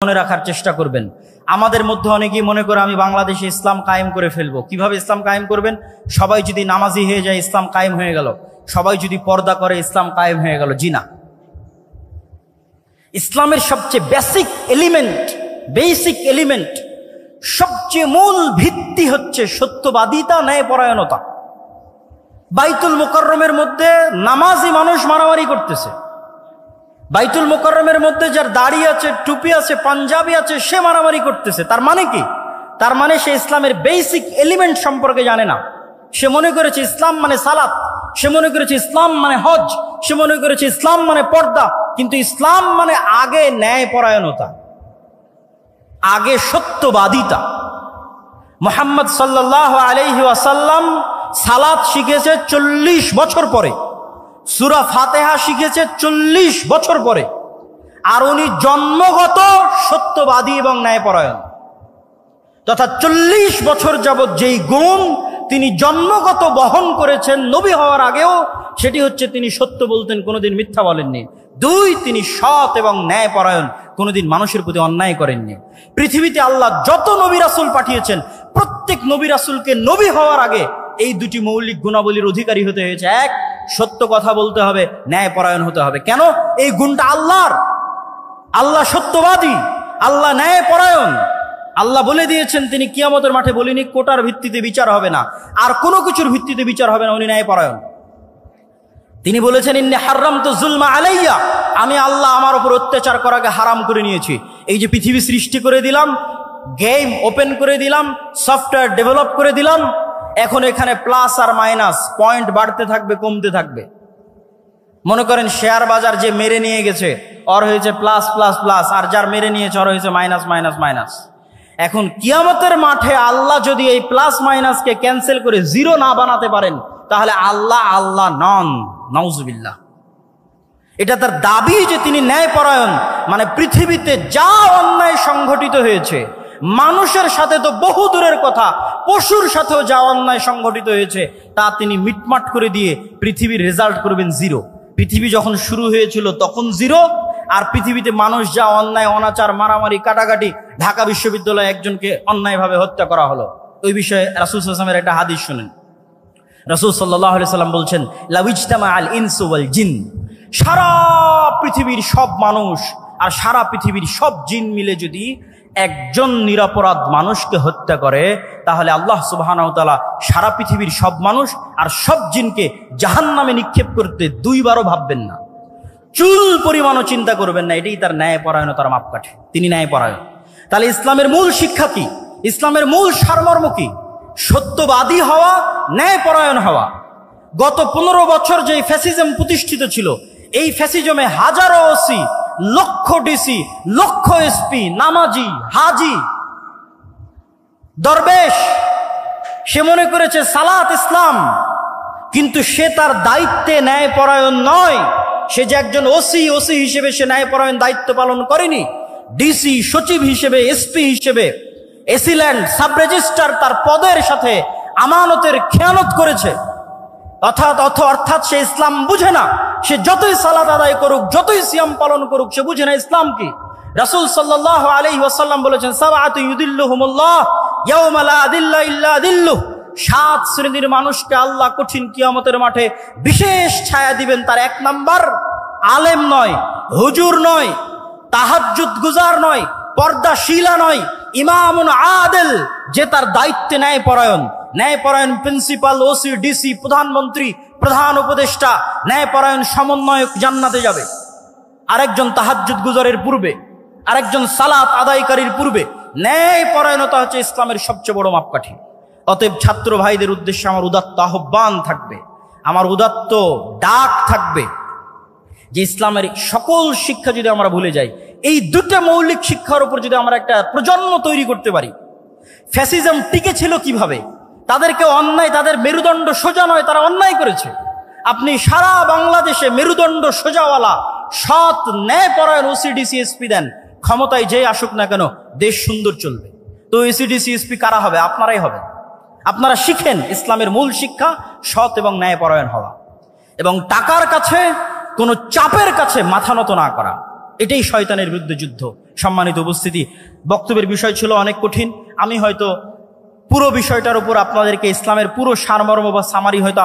মনে রাখার চেষ্টা করবেন। আমাদের মধ্যে অনেকেই মনে করে আমি বাংলাদেশে ইসলাম কায়েম করে ফেলবো। কিভাবে ইসলাম কায়েম করবেন? সবাই যদি নামাজি হয়ে যায় ইসলাম কায়েম হয়ে গেল, সবাই যদি পর্দা করে ইসলাম কায়েম হয়ে গেল। জি না, ইসলামের সবচেয়ে বেসিক এলিমেন্ট, সবচেয়ে মূল ভিত্তি হচ্ছে সত্যবাদিতা, ন্যায়পরায়ণতা। বাইতুল মুকাররমের মধ্যে নামাজি মানুষ মারামারি করতেছে, বাইতুল মুকাররমের মধ্যে যার দাড়ি আছে, টুপি আছে, পাঞ্জাবি আছে, সে মারামারি করতেছে। তার মানে কি? তার মানে সে ইসলামের বেসিক এলিমেন্ট সম্পর্কে জানে না। সে মনে করেছে ইসলাম মানে সালাত, সে মনে করেছে ইসলাম মানে হজ, সে মনে করেছে ইসলাম মানে পর্দা। কিন্তু ইসলাম মানে আগে ন্যায়পরায়ণতা, আগে সত্যবাদিতা। মুহাম্মদ সাল্লাল্লাহু আলাইহি ওয়াসাল্লাম সালাত শিখেছে 40 বছর পরে, সূরা ফাতিহা শিখেছে 40 বছর পরে, আর উনি জন্মগত সত্যবাদী এবং ন্যায়পরায়ণ। তথা 40 বছর যাবৎ যেই গুণ তিনি জন্মগত বহন করেছেন নবী হওয়ার আগেও, সেটি হচ্ছে তিনি সত্য বলতেন, কোনোদিন মিথ্যা বলেননি। 2, তিনি সৎ এবং ন্যায়পরায়ণ, কোনোদিন মানুষের প্রতি অন্যায় করেননি। পৃথিবীতে আল্লাহ যত নবী রাসূল পাঠিয়েছেন, প্রত্যেক নবী রাসূলকে নবী হওয়ার আগে এই দুটি মৌলিক গুণাবলীর অধিকারী হতে হয়েছে। 1, সত্য কথা বলতে হবে, ন্যায়পরায়ণ হতে হবে। কেন? এই গুণটা আল্লাহর। আল্লাহ সত্যবাদী, আল্লাহ ন্যায়পরায়ণ। আল্লাহ বলে দিয়েছেন, তিনি কিয়ামতের মাঠে বলিনি কোটার ভিত্তিতে বিচার হবে না, আর কোনো কিছুর ভিত্তিতে বিচার হবে না, উনি ন্যায়পরায়ণ। তিনি বলেছেন, ইন্নী হারামতু যুলমা আলাইয়া, আমি আল্লাহ আমার উপর অত্যাচার করাকে হারাম করে নিয়েছি। এই যে পৃথিবী সৃষ্টি করে দিলাম, গেম ওপেন করে দিলাম, সফটওয়্যার ডেভেলপ করে দিলাম, এখন এখানে প্লাস আর মাইনাস পয়েন্ট বাড়তে থাকবে, কমতে থাকবে। মনে করেন শেয়ার বাজার যে মেরে নিয়ে গেছে, ওর হয়েছে প্লাস প্লাস প্লাস, আর যার মেরে নিয়েছে ওর হয়েছে মাইনাস মাইনাস মাইনাস। এখন কিয়ামতের মাঠে আল্লাহ যদি এই প্লাস মাইনাসকে ক্যান্সেল করে জিরো না বানাতে পারেন, তাহলে আল্লাহ নন, নাউজুবিল্লাহ। এটা তার দাবি যে তিনি ন্যায়পরায়ণ। মানে পৃথিবীতে যা অন্যায় সংঘটিত হয়েছে, মানুষের সাথে তো বহু দূরের কথা, পশুর সাথেও যা অন্যায় সংঘটিত হয়েছে, তা তিনি মিটমাট করে দিয়ে পৃথিবীর রেজাল্ট করবেন 0। পৃথিবী যখন শুরু হয়েছিল তখন 0, আর পৃথিবীতে মানুষ যা অন্যায়, অনাচার, মারামারি, কাটাকাটি, ঢাকা বিশ্ববিদ্যালয়ে একজনকে অন্যায়ভাবে হত্যা করা হলো, ওই বিষয়ে রাসূল সাল্লাল্লাহু আলাইহি ওয়াসাল্লামের একটা হাদিস শুনেন। রাসূল সাল্লাল্লাহু আলাইহি ওয়াসাল্লাম বলছেন, লাউজতামা আল ইনসু ওয়াল জিন, সারা পৃথিবীর সব মানুষ আর সারা পৃথিবীর সব জিন মিলে যদি একজন নিরপরাধ মানুষকে হত্যা করে, তাহলে আল্লাহ সুবহানাহু ওয়া তাআলা সারা পৃথিবীর সব মানুষ আর সব জিনকে জাহান্নামে নিক্ষেপ করতে 2 বারও ভাববেন না, চুল পরিমাণও চিন্তা করবেন না। এটাই তার ন্যায়পরায়ণতার মাপকাঠি, তিনি ন্যায়পরায়ণ। তাহলে ইসলামের মূল শিক্ষা কি? ইসলামের মূল সারমর্ম কি? সত্যবাদী হওয়া, ন্যায়পরায়ণ হওয়া। গত 15 বছর যে ফ্যাসিজম প্রতিষ্ঠিত ছিল, এই ফ্যাসিজমে হাজারো ওসি, লক্ষ ডিসি, লক্ষ এসপি, নামাজি, হাজি, দরবেশ, সে মনে করেছে সালাত ইসলাম, কিন্তু সে তার দায়িত্বে ন্যায়পরায়ণ নয়। সে যে একজন ওসি হিসেবে সে ন্যায়পরায়ণ দায়িত্ব পালন করেনি। ডিসি, সচিব হিসেবে, এসপি হিসেবে, এসিল্যান্ড, সাব রেজিস্ট্রার, তার পদের সাথে আমানতের খেয়ানত করেছে। অর্থাৎ সে ইসলাম বুঝে না। সে যতই সালাত আদায় করুক, যতই সিয়াম পালন করুক, সে বুঝে না ইসলাম কি। রাসূল সাল্লাল্লাহু আলাইহি ওয়াসাল্লাম বলেছেন, সাবআতু ইউদিল্লুহুমুল্লাহ ইয়াওমা লা দিল্লা ইল্লা দিল্লুহ, 7 শ্রেণীর মানুষকে আল্লাহ কঠিন কিয়ামতের মাঠে বিশেষ ছায়া দিবেন। তার 1 নাম্বার, আলেম নয়, হুজুর নয়, তাহাজ্জুদ গুজার নয়, পর্দাশীলা নয়, ইমামুন আদিল, যে তার দায়িত্বে ন্যায়পরায়ণ। ন্যায়পরায়ণ প্রিন্সিপাল, ওসি, ডিসি, প্রধানমন্ত্রী, প্রধান উপদেষ্টা, ন্যায়পরায়ণ সমন্বয়ক জান্নাতে যাবে। আরেকজন তাহাজ্জুদ গুজারের পূর্বে, আরেকজন সালাত আদায়কারীর পূর্বে। ন্যায়পরায়ণতা হচ্ছে ইসলামের সবচেয়ে বড় মাপকাঠি। অতএব ছাত্র ভাইদের উদ্দেশ্যে আমার উদাত্ত আহ্বান থাকবে, আমার উদাত্ত ডাক থাকবে যে ইসলামের সকল শিক্ষা যদি আমরা ভুলে যাই, এই 2টা মৌলিক শিক্ষার উপর যদি আমরা একটা প্রজন্ম তৈরি করতে পারি। ফ্যাসিজম টিকে ছিল কিভাবে? তাদেরকে অন্যায়, তাদের মেরুদণ্ড সোজা নয়, তারা অন্যায় করেছে। আপনি সারা বাংলাদেশে মেরুদণ্ড সোজাওয়ালা, সৎ, ন্যায়পরায়ণ ওসিডিসি এসপি দেন, ক্ষমতায় যে আসুক না কেন, দেশ সুন্দর চলবে। তো ওসিডিসি এসপি কারা হবে? আপনারাই হবে। আপনারা শিখেন ইসলামের মূল শিক্ষা, সৎ এবং ন্যায়পরায়ণ হওয়া, এবং টাকার কাছে, কোনো চাপের কাছে মাথা নত না করা। এটাই শয়তানের বিরুদ্ধে যুদ্ধ। সম্মানিত উপস্থিতি, বক্তব্যের বিষয় ছিল অনেক কঠিন। আমি হয়তো পুরো বিষয়টার উপর আপনাদেরকে ইসলামের পুরো সারমর্ম বা সামারি হয়তো